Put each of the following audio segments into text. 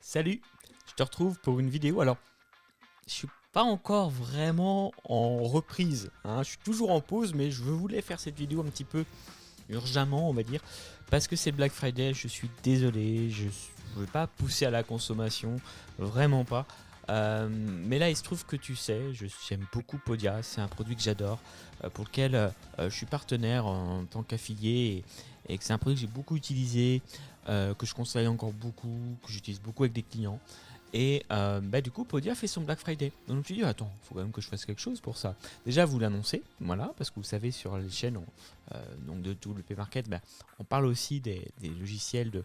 Salut, je te retrouve pour une vidéo. Alors, je suis pas encore vraiment en reprise, hein. Je suis toujours en pause, mais je voulais faire cette vidéo un petit peu urgemment, on va dire, parce que c'est le Black Friday. Je suis désolé, je ne veux pas pousser à la consommation, vraiment pas. Mais là, il se trouve que tu sais, j'aime beaucoup Podia, c'est un produit que j'adore, pour lequel je suis partenaire en tant qu'affilié et que c'est un produit que j'ai beaucoup utilisé, que je conseille encore beaucoup, que j'utilise beaucoup avec des clients. Et du coup, Podia fait son Black Friday. Donc je me suis dit, attends, il faut quand même que je fasse quelque chose pour ça. Déjà, vous l'annoncez, voilà, parce que vous savez, sur les chaînes donc de tout le P-Market, on parle aussi des logiciels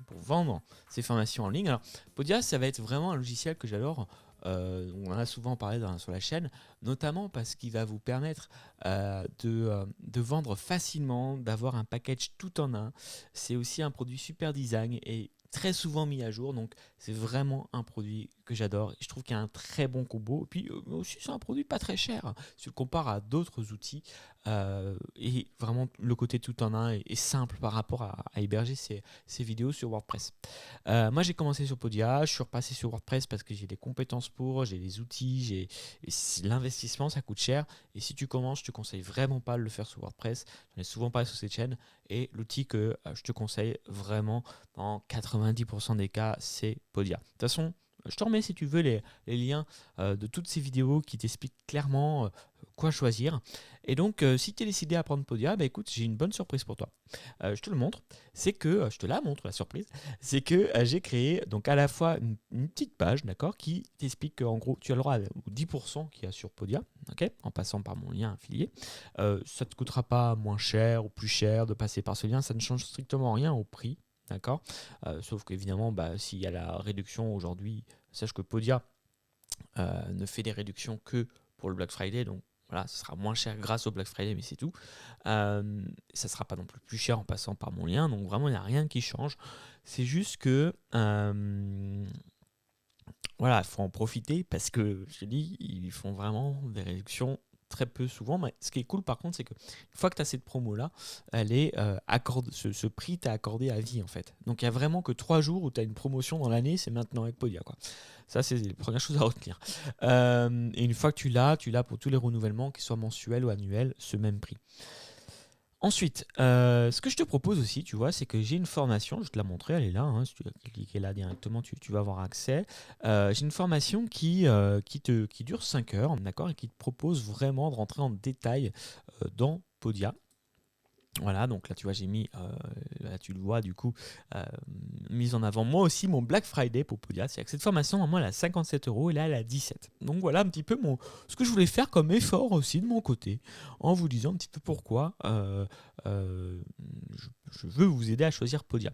pour vendre ces formations en ligne. Alors, Podia, ça va être vraiment un logiciel que j'adore. On en a souvent parlé sur la chaîne, notamment parce qu'il va vous permettre de vendre facilement, d'avoir un package tout en un. C'est aussi un produit super design et très souvent mis à jour, donc c'est vraiment un produit que j'adore. Je trouve qu'il y a un très bon combo. Et puis aussi, c'est un produit pas très cher, hein, si tu le compares à d'autres outils. Et vraiment, le côté tout en un est simple par rapport à héberger ces vidéos sur WordPress. Moi, j'ai commencé sur Podia, je suis repassé sur WordPress parce que j'ai des compétences pour, j'ai des outils, l'investissement, ça coûte cher. Et si tu commences, je te conseille vraiment pas de le faire sur WordPress. J'en ai souvent parlé sur cette chaîne. Et l'outil que je te conseille vraiment dans 90% des cas, c'est Podia. De toute façon, je te remets si tu veux les liens de toutes ces vidéos qui t'expliquent clairement quoi choisir. Et donc, si tu es décidé à prendre Podia, écoute, j'ai une bonne surprise pour toi. Je te le montre. C'est que, je te la montre, la surprise. C'est que j'ai créé donc à la fois une petite page, d'accord, qui t'explique qu'en gros, tu as le droit aux 10% qu'il y a sur Podia, ok, en passant par mon lien affilié. Ça ne te coûtera pas moins cher ou plus cher de passer par ce lien. Ça ne change strictement rien au prix. D'accord. Sauf qu'évidemment, s'il y a la réduction aujourd'hui, sache que Podia ne fait des réductions que pour le Black Friday. Donc voilà, ça sera moins cher grâce au Black Friday, mais c'est tout. Ça ne sera pas non plus cher en passant par mon lien. Donc vraiment, il n'y a rien qui change. C'est juste que voilà, il faut en profiter parce que je te dis, ils font vraiment des réductions très peu souvent. Mais ce qui est cool par contre, c'est que une fois que tu as cette promo-là, elle est ce prix t'est accordé à vie en fait. Donc il y a vraiment que 3 jours où tu as une promotion dans l'année, c'est maintenant avec Podia, quoi. Ça, c'est la première chose à retenir. Et une fois que tu l'as pour tous les renouvellements, qu'ils soient mensuels ou annuels, ce même prix. Ensuite, ce que je te propose aussi, tu vois, c'est que j'ai une formation, je vais te la montrer, elle est là, hein, si tu cliques là directement, tu vas avoir accès. J'ai une formation qui dure 5 heures, d'accord, et qui te propose vraiment de rentrer en détail dans Podia. Voilà, donc là tu vois, j'ai mis, là tu le vois du coup, euh, mise en avant moi aussi mon Black Friday pour Podia. C'est-à-dire que cette formation, normalement, elle a 57 € et là elle a 17. Donc voilà un petit peu ce que je voulais faire comme effort aussi de mon côté, en vous disant un petit peu pourquoi euh, je veux vous aider à choisir Podia.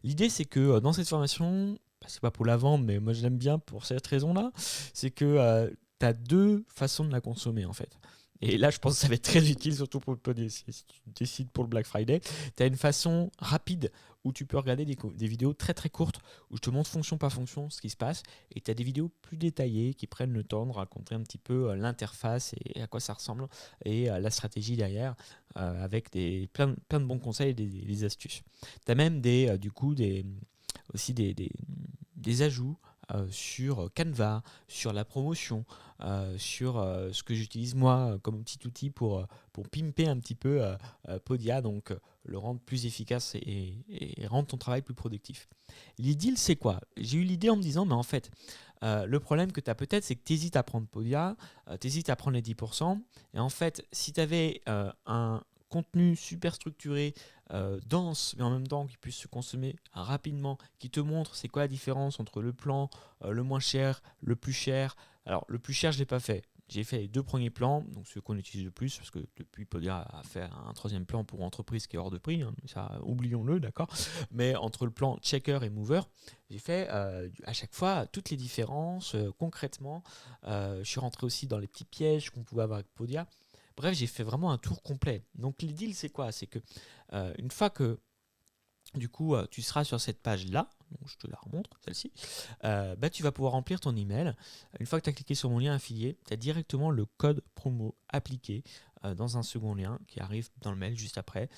L'idée c'est que dans cette formation, c'est pas pour la vendre, mais moi je l'aime bien pour cette raison-là, c'est que tu as deux façons de la consommer en fait. Et là, je pense que ça va être très utile, surtout pour le Podia. Si tu décides pour le Black Friday, tu as une façon rapide où tu peux regarder des vidéos très très courtes où je te montre fonction par fonction ce qui se passe. Et tu as des vidéos plus détaillées qui prennent le temps de raconter un petit peu l'interface et à quoi ça ressemble et la stratégie derrière avec plein de bons conseils et des astuces. Tu as même du coup, aussi des ajouts sur Canva, sur la promotion, sur ce que j'utilise moi comme petit outil pour pimper un petit peu Podia, donc le rendre plus efficace et rendre ton travail plus productif. L'idylle, c'est quoi? J'ai eu l'idée en me disant, mais en fait, le problème que tu as peut-être, c'est que tu hésites à prendre Podia, tu hésites à prendre les 10%, et en fait, si tu avais un contenu super structuré, dense, mais en même temps qui puisse se consommer rapidement, qui te montre c'est quoi la différence entre le plan, le moins cher, le plus cher. Alors, le plus cher, je ne l'ai pas fait. J'ai fait les deux premiers plans, donc ceux qu'on utilise le plus, parce que depuis Podia a fait un troisième plan pour entreprise qui est hors de prix, hein, ça oublions-le, d'accord. Mais entre le plan Checker et Mover, j'ai fait à chaque fois toutes les différences concrètement. Je suis rentré aussi dans les petits pièges qu'on pouvait avoir avec Podia. Bref, j'ai fait vraiment un tour complet. Donc les deals, c'est quoi? C'est que une fois que du coup tu seras sur cette page-là, donc je te la remontre, celle-ci, tu vas pouvoir remplir ton email. Une fois que tu as cliqué sur mon lien affilié, tu as directement le code promo appliqué dans un second lien qui arrive dans le mail juste après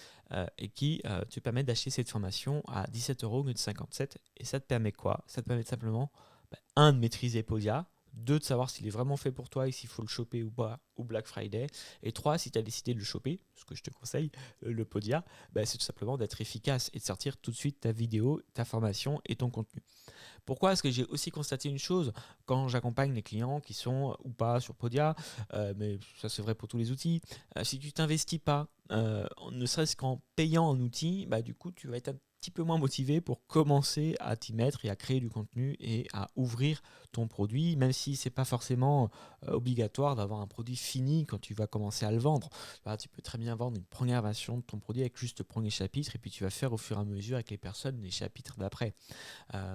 et qui te permet d'acheter cette formation à 17 € au lieu de 57. Et ça te permet quoi? Ça te permet simplement, un, de maîtriser Podia, deux, de savoir s'il est vraiment fait pour toi et s'il faut le choper ou pas au Black Friday. Et trois, si tu as décidé de le choper, ce que je te conseille, le Podia, c'est tout simplement d'être efficace et de sortir tout de suite ta vidéo, ta formation et ton contenu. Pourquoi? Parce que j'ai aussi constaté une chose quand j'accompagne les clients qui sont ou pas sur Podia, mais ça c'est vrai pour tous les outils. Si tu t'investis pas, ne serait-ce qu'en payant un outil, du coup tu vas être un petit peu moins motivé pour commencer à t'y mettre et à créer du contenu et à ouvrir ton produit, même si c'est pas forcément obligatoire d'avoir un produit fini quand tu vas commencer à le vendre. Tu peux très bien vendre une première version de ton produit avec juste le premier chapitre et puis tu vas faire au fur et à mesure avec les personnes les chapitres d'après.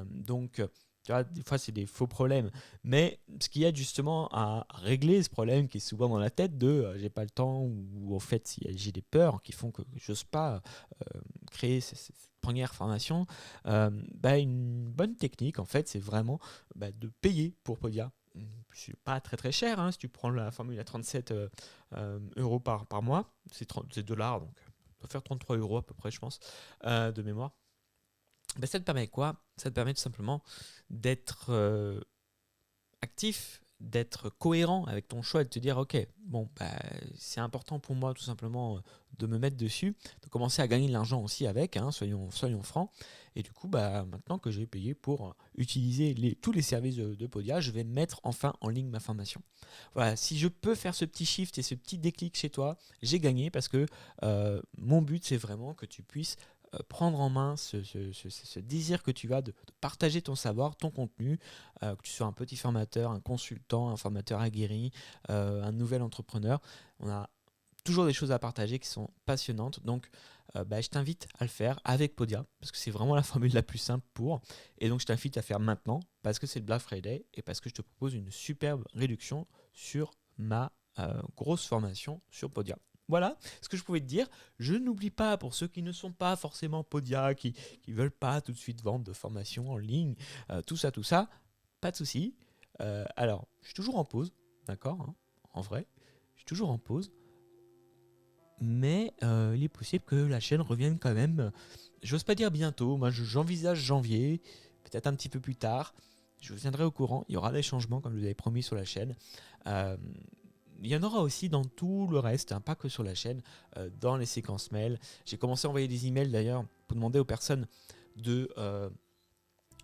Donc, tu vois, des fois, c'est des faux problèmes. Mais ce qui aide justement à régler ce problème qui est souvent dans la tête de j'ai pas le temps ou en fait j'ai des peurs qui font que j'ose pas créer cette première formation, une bonne technique en fait, c'est vraiment de payer pour Podia. C'est pas très très cher, hein, si tu prends la formule à 37 € par mois, c'est $, donc ça doit faire 33 € à peu près, je pense, de mémoire. Ça te permet quoi? Ça te permet tout simplement d'être actif, d'être cohérent avec ton choix et de te dire ok, bon, c'est important pour moi tout simplement de me mettre dessus, de commencer à gagner de l'argent aussi avec, hein, soyons francs. Et du coup, maintenant que j'ai payé pour utiliser tous les services de Podia, je vais mettre enfin en ligne ma formation. Voilà, si je peux faire ce petit shift et ce petit déclic chez toi, j'ai gagné parce que mon but c'est vraiment que tu puisses prendre en main ce désir que tu as de partager ton savoir, ton contenu, que tu sois un petit formateur, un consultant, un formateur aguerri, un nouvel entrepreneur. On a toujours des choses à partager qui sont passionnantes. Donc, je t'invite à le faire avec Podia parce que c'est vraiment la formule la plus simple pour. Et donc, je t'invite à faire maintenant parce que c'est le Black Friday et parce que je te propose une superbe réduction sur ma grosse formation sur Podia. Voilà ce que je pouvais te dire. Je n'oublie pas, pour ceux qui ne sont pas forcément Podia, qui ne veulent pas tout de suite vendre de formation en ligne, tout ça, pas de souci. Alors, je suis toujours en pause, d'accord, hein, en vrai, je suis toujours en pause, mais il est possible que la chaîne revienne quand même. J'ose pas dire bientôt, moi j'envisage janvier, peut-être un petit peu plus tard. Je vous tiendrai au courant, il y aura des changements comme je vous avais promis sur la chaîne. Il y en aura aussi dans tout le reste, hein, pas que sur la chaîne, dans les séquences mail. J'ai commencé à envoyer des emails d'ailleurs pour demander aux personnes de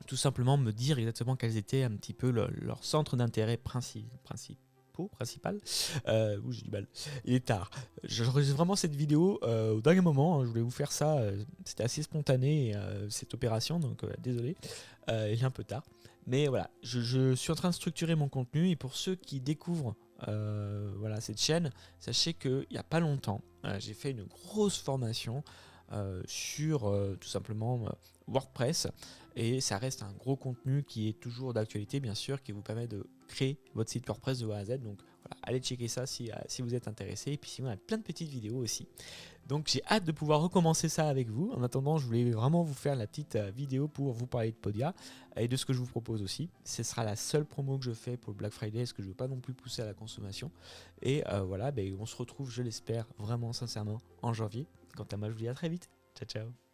tout simplement me dire exactement quels étaient un petit peu leur centre d'intérêt principal. J'ai du mal. Il est tard. J'enregistre vraiment cette vidéo au dernier moment, hein. Je voulais vous faire ça. C'était assez spontané cette opération, donc désolé. Il est un peu tard. Mais voilà, je suis en train de structurer mon contenu et pour ceux qui découvrent cette chaîne, sachez qu'il n'y a pas longtemps, j'ai fait une grosse formation sur tout simplement WordPress et ça reste un gros contenu qui est toujours d'actualité bien sûr, qui vous permet de créer votre site WordPress de A à Z. Donc voilà, allez checker ça si vous êtes intéressé, et puis sinon il y a plein de petites vidéos aussi. Donc j'ai hâte de pouvoir recommencer ça avec vous. En attendant, je voulais vraiment vous faire la petite vidéo pour vous parler de Podia et de ce que je vous propose aussi. Ce sera la seule promo que je fais pour le Black Friday, parce que je ne veux pas non plus pousser à la consommation. Et on se retrouve, je l'espère, vraiment sincèrement en janvier. Quant à moi, je vous dis à très vite. Ciao, ciao.